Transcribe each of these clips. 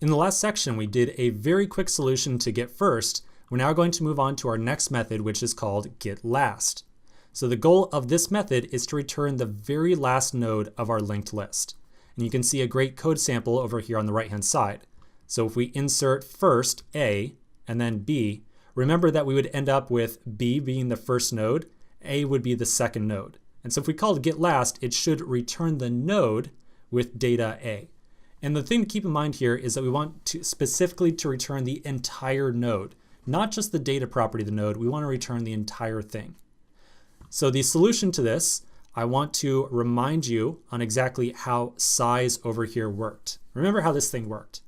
In the last section, we did a very quick solution to get first. We're now going to move on to our next method, which is called GetLast. So the goal of this method is to return the very last node of our linked list. And you can see a great code sample over here on the right-hand side. So if we insert first A and then B, remember that we would end up with B being the first node, A would be the second node. And so if we called GetLast, it should return the node with data A. And the thing to keep in mind here is that we want to specifically to return the entire node, not just the data property of the node. We want to return the entire thing. So the solution to this, I want to remind you on exactly how size over here worked. Remember how this thing worked.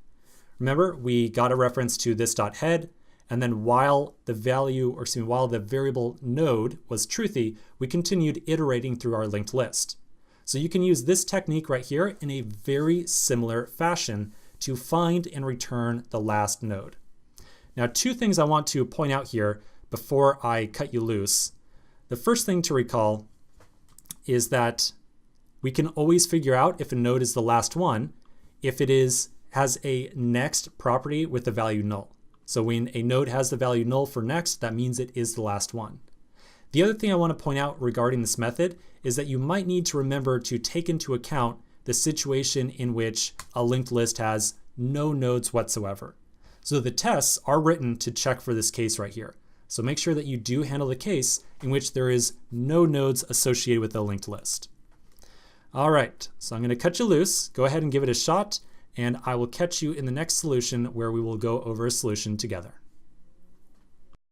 Remember, we got a reference to this.head, and then while the variable node was truthy, we continued iterating through our linked list. So you can use this technique right here in a very similar fashion to find and return the last node. Now, two things I want to point out here before I cut you loose. The first thing to recall is that we can always figure out if a node is the last one if it has a next property with the value null. So when a node has the value null for next, that means it is the last one. The other thing I want to point out regarding this method is that you might need to remember to take into account the situation in which a linked list has no nodes whatsoever. So the tests are written to check for this case right here. So make sure that you do handle the case in which there is no nodes associated with the linked list. All right, so I'm going to cut you loose. Go ahead and give it a shot, and I will catch you in the next solution where we will go over a solution together.